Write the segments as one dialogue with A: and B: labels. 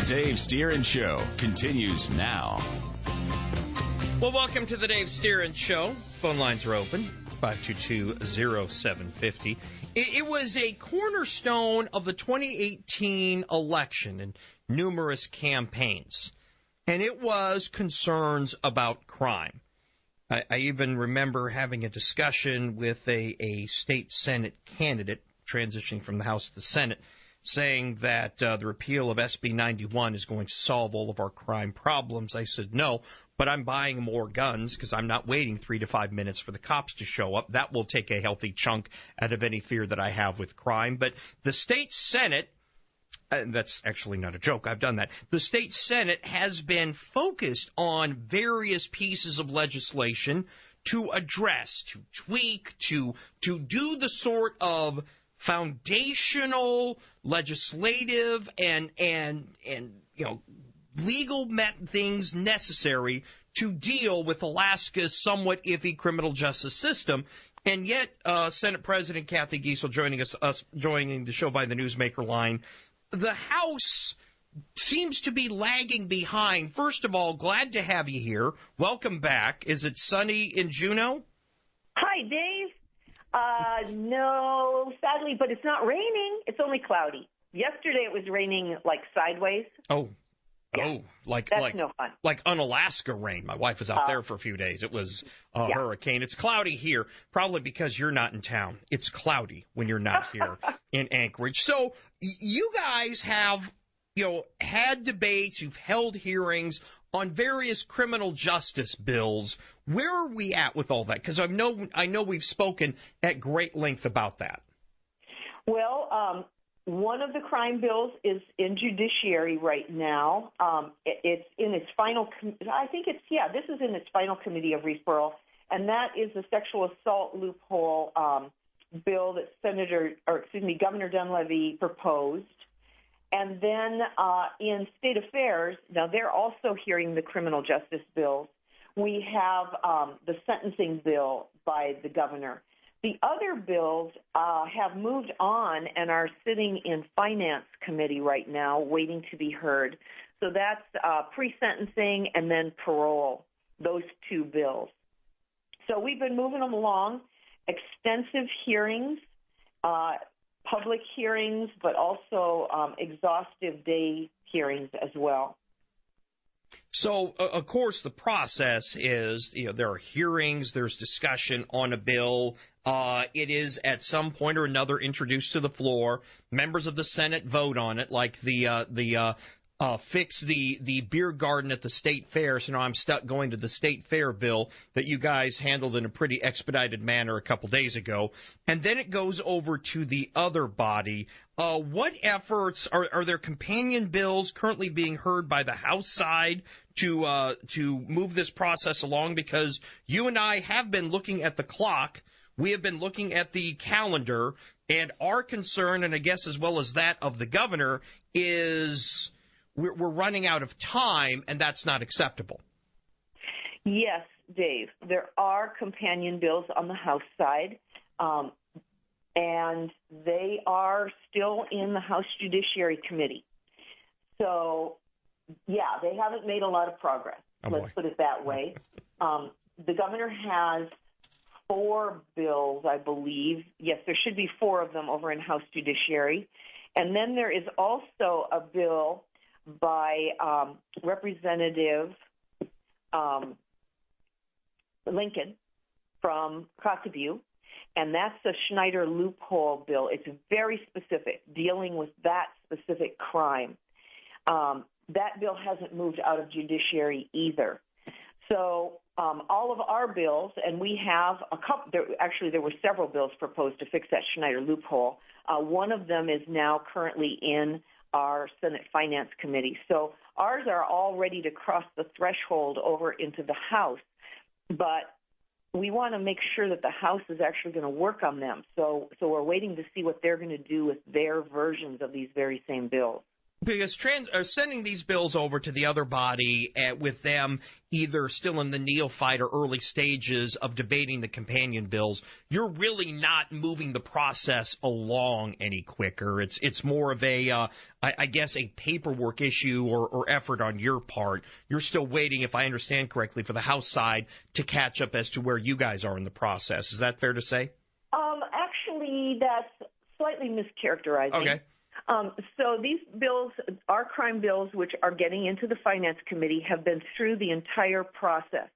A: Dave Stieren Show continues now.
B: Well, welcome to the Dave Stieren Show. Phone lines are open, 522-0750. It was a cornerstone of the 2018 election and numerous campaigns, and it was concerns about crime. I even remember having a discussion with a state Senate candidate transitioning from the House to the Senate, saying that the repeal of SB 91 is going to solve all of our crime problems. I said, no, but I'm buying more guns because I'm not waiting 3 to 5 minutes for the cops to show up. That will take a healthy chunk out of any fear that I have with crime. But the state Senate, that's actually not a joke, I've done that. The state Senate has been focused on various pieces of legislation to address, to tweak, to do the sort of foundational, legislative, and legal things necessary to deal with Alaska's somewhat iffy criminal justice system. And yet, Senate President Kathy Giessel joining the show by the Newsmaker line, the House seems to be lagging behind. First of all, glad to have you here. Welcome back. Is it sunny in Juneau?
C: Hi, Dave. No, sadly, but it's not raining. It's only cloudy. Yesterday it was raining like sideways.
B: Oh,
C: that's no fun.
B: Like Unalaska rain. My wife was out there for a few days. It was a hurricane. It's cloudy here, probably because you're not in town. It's cloudy when you're not here in Anchorage. So you guys have, had debates. You've held hearings on various criminal justice bills. Where are we at with all that? Because I know we've spoken at great length about that.
C: Well, one of the crime bills is in judiciary right now. It's in its final. This is in its final committee of referral, and that is the sexual assault loophole bill that Governor Dunleavy proposed. And then in state affairs, now they're also hearing the criminal justice bills. We have the sentencing bill by the governor. The other bills have moved on and are sitting in finance committee right now, waiting to be heard. So that's pre-sentencing and then parole, those two bills. So we've been moving them along, extensive hearings, public hearings, but also exhaustive day hearings as well.
B: So, of course, the process is, there are hearings, there's discussion on a bill. It is at some point or another introduced to the floor. Members of the Senate vote on it, like the fix the beer garden at the state fair. So now I'm stuck going to the state fair bill that you guys handled in a pretty expedited manner a couple days ago. And then it goes over to the other body. What efforts are there companion bills currently being heard by the House side to move this process along? Because you and I have been looking at the clock. We have been looking at the calendar, and our concern, and I guess as well as that of the governor, is we're running out of time, and that's not acceptable.
C: Yes, Dave. There are companion bills on the House side, and they are still in the House Judiciary Committee. So, yeah, they haven't made a lot of progress. Let's put it that way. The governor has 4 bills, I believe. Yes, there should be 4 of them over in House Judiciary. And then there is also a bill by Representative Lincoln from Cockaboo, and that's the Schneider loophole bill. It's very specific, dealing with that specific crime. That bill hasn't moved out of judiciary either. So all of our bills, and we have a couple, there were several bills proposed to fix that Schneider loophole. One of them is now currently in our Senate Finance Committee. So ours are all ready to cross the threshold over into the House, but we want to make sure that the House is actually going to work on them. So we're waiting to see what they're going to do with their versions of these very same bills.
B: Because sending these bills over to the other body with them either still in the neophyte or early stages of debating the companion bills, you're really not moving the process along any quicker. It's more of a, I guess, a paperwork issue or effort on your part. You're still waiting, if I understand correctly, for the House side to catch up as to where you guys are in the process. Is that fair to say?
C: Actually, that's slightly mischaracterizing.
B: Okay.
C: So these bills, our crime bills, which are getting into the Finance Committee, have been through the entire process.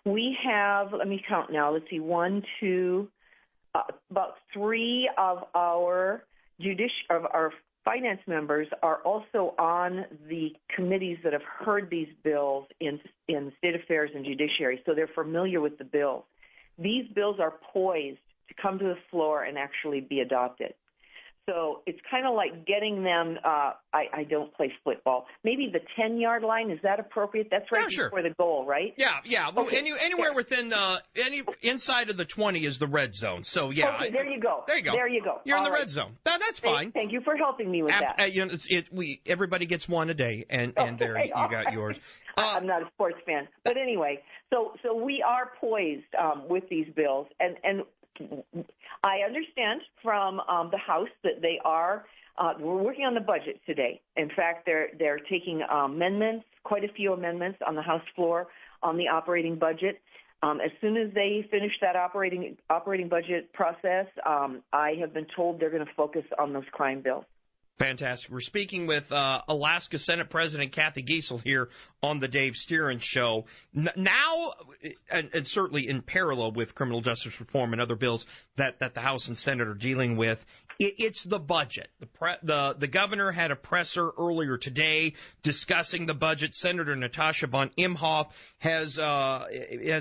C: We have, let me count now, let's see, about three of our finance members are also on the committees that have heard these bills in State Affairs and Judiciary, so they're familiar with the bills. These bills are poised to come to the floor and actually be adopted. So it's kind of like getting them, I don't play football, maybe the 10-yard line, is that appropriate? That's right before the goal, right?
B: Yeah.
C: Okay.
B: Anywhere within, inside of the 20 is the red zone. So, yeah.
C: Okay, there you go.
B: You're in the red zone. That's fine.
C: Thank you for helping me with that.
B: Everybody gets one a day, and there you got yours.
C: I'm not a sports fan. But anyway, so we are poised with these bills, and I understand from the House that they are. We're working on the budget today. In fact, they're taking amendments, quite a few amendments on the House floor on the operating budget. As soon as they finish that operating budget process, I have been told they're going to focus on those crime bills.
B: Fantastic. We're speaking with Alaska Senate President Kathy Giessel here on the Dave Stieren Show. Now, and certainly in parallel with criminal justice reform and other bills that the House and Senate are dealing with, it's the budget. The governor had a presser earlier today discussing the budget. Senator Natasha von Imhoff has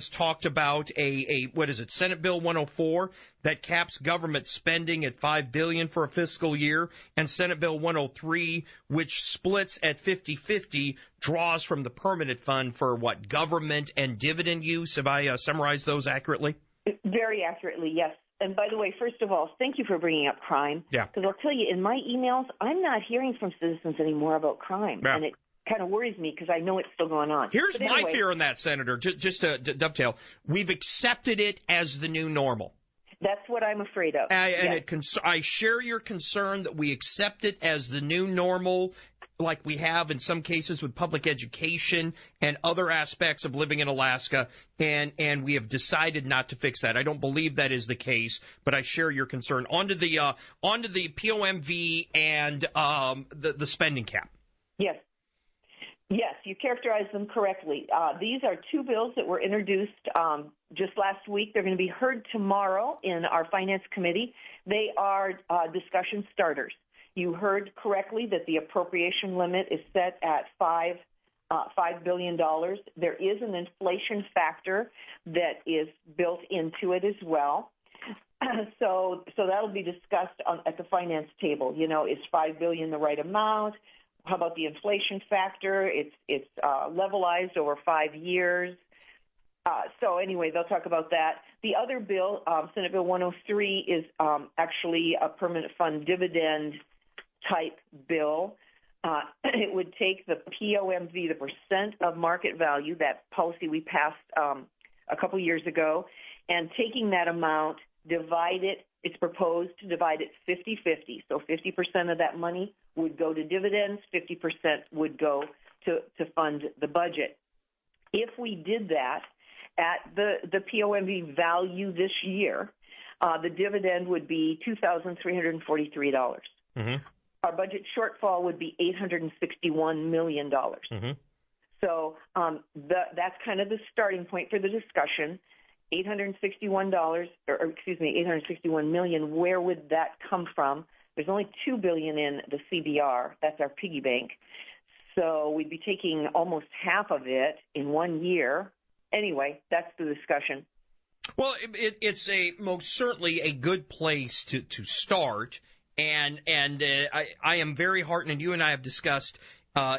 B: talked about Senate Bill 104 that caps government spending at $5 billion for a fiscal year, and Senate Bill 103, which splits at 50-50, draws from the permanent fund for government and dividend use. Have I summarized those accurately?
C: Very accurately, yes. And by the way, first of all, thank you for bringing up crime.
B: Yeah.
C: Because I'll tell you, in my emails, I'm not hearing from citizens anymore about crime.
B: Yeah.
C: And it kind of worries me because I know it's still going on.
B: Here's my fear on that, Senator, just to dovetail. We've accepted it as the new normal.
C: That's what I'm afraid of.
B: I share your concern that we accept it as the new normal, like we have in some cases with public education and other aspects of living in Alaska, and we have decided not to fix that. I don't believe that is the case, but I share your concern. On to the POMV and the spending cap.
C: Yes, you characterized them correctly. These are two bills that were introduced just last week. They're going to be heard tomorrow in our Finance Committee. They are discussion starters. You heard correctly that the appropriation limit is set at $5 billion. There is an inflation factor that is built into it as well. So that'll be discussed at the finance table. Is $5 billion the right amount? How about the inflation factor? It's levelized over 5 years. So anyway, they'll talk about that. The other bill, Senate Bill 103, is actually a permanent fund dividend type bill. It would take the POMV, the percent of market value, that policy we passed a couple years ago, and taking that amount, divide it. It's proposed to divide it 50-50. So 50% of that money would go to dividends, 50% would go to fund the budget. If we did that at the POMV value this year, the dividend would be $2,343.
B: Mm-hmm.
C: Our budget shortfall would be $861 million.
B: Mm-hmm.
C: So that's kind of the starting point for the discussion. $861 million. Where would that come from? There's only $2 billion in the CBR. That's our piggy bank. So we'd be taking almost half of it in 1 year. Anyway, that's the discussion.
B: Well, it's most certainly a good place to start. And I am very heartened, and you and I have discussed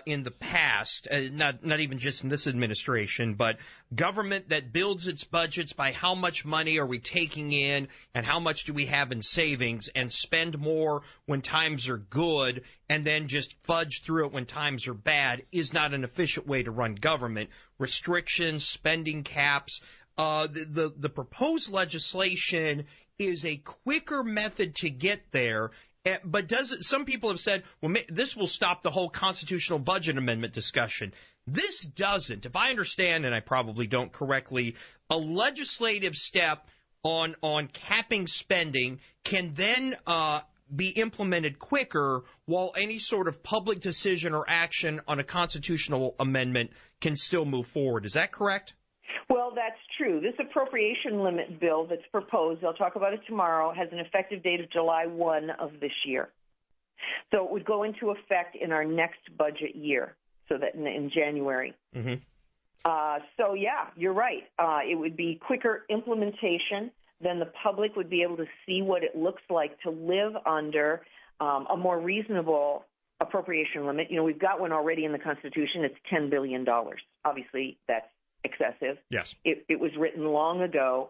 B: in the past, not even just in this administration, but government that builds its budgets by how much money are we taking in and how much do we have in savings, and spend more when times are good and then just fudge through it when times are bad is not an efficient way to run government. Restrictions, spending caps, the proposed legislation is a quicker method to get there. But some people have said, well, this will stop the whole constitutional budget amendment discussion. This doesn't. If I understand, and I probably don't correctly, a legislative step on capping spending can then be implemented quicker, while any sort of public decision or action on a constitutional amendment can still move forward. Is that correct?
C: Well, that's true. This appropriation limit bill that's proposed, I'll talk about it tomorrow, has an effective date of July 1 of this year. So it would go into effect in our next budget year, so that in January.
B: Mm-hmm.
C: So, yeah, you're right. It would be quicker implementation. Then the public would be able to see what it looks like to live under a more reasonable appropriation limit. You know, we've got one already in the Constitution. It's $10 billion. Obviously, that's excessive.
B: Yes.
C: It was written long ago.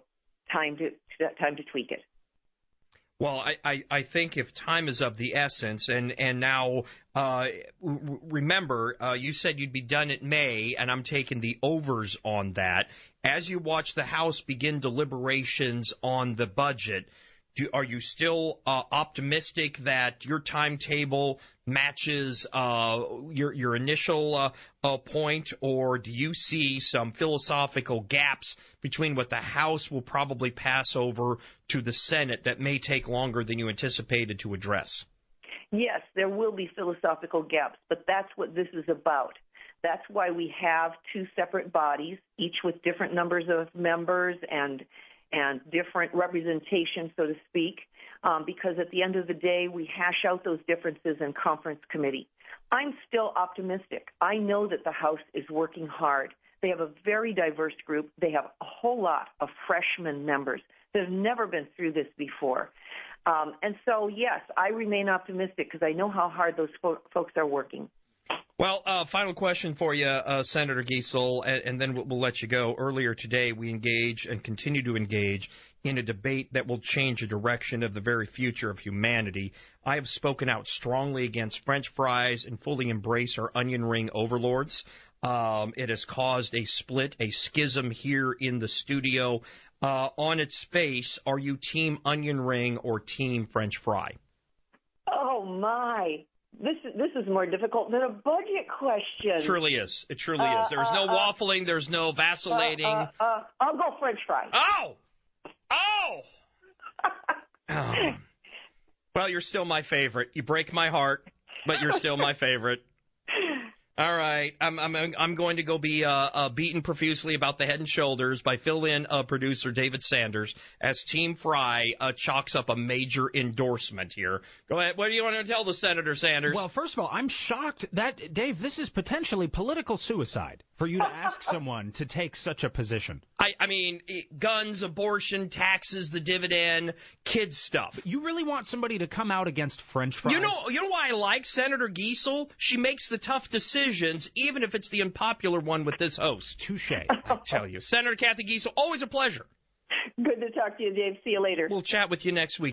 C: Time to tweak it.
B: Well, I think if time is of the essence, and now remember, you said you'd be done at May, and I'm taking the overs on that. As you watch the House begin deliberations on the budget, are you still optimistic that your timetable matches your initial point, or do you see some philosophical gaps between what the House will probably pass over to the Senate that may take longer than you anticipated to address?
C: Yes, there will be philosophical gaps, but that's what this is about. That's why we have two separate bodies, each with different numbers of members and different representation, so to speak, because at the end of the day, we hash out those differences in conference committee. I'm still optimistic. I know that the House is working hard. They have a very diverse group. They have a whole lot of freshman members that have never been through this before. And so, yes, I remain optimistic because I know how hard those folks are working.
B: Well, final question for you, Senator Giessel, and then we'll let you go. Earlier today, we engage and continue to engage in a debate that will change the direction of the very future of humanity. I have spoken out strongly against French fries and fully embrace our onion ring overlords. It has caused a split, a schism here in the studio. On its face, are you team onion ring or team French fry?
C: Oh, my. This is more difficult than a budget question.
B: It truly is. It truly is. There's no waffling. There's no vacillating.
C: I'll go French fries.
B: Oh! Well, you're still my favorite. You break my heart, but you're still my favorite. All right, I'm going to go be beaten profusely about the Head and Shoulders by fill-in producer David Sanders as Team Fry chalks up a major endorsement here. Go ahead. What do you want to tell the Senator, Sanders?
D: Well, first of all, I'm shocked that, Dave, this is potentially political suicide for you to ask someone to take such a position.
B: I mean, guns, abortion, taxes, the dividend, kids stuff.
D: But you really want somebody to come out against French fries?
B: You know why I like Senator Giessel? She makes the tough decisions, even if it's the unpopular one with this host.
D: Touche.
B: I tell you. Senator Kathy Giessel, always a pleasure.
C: Good to talk to you, Dave. See you later.
B: We'll chat with you next week.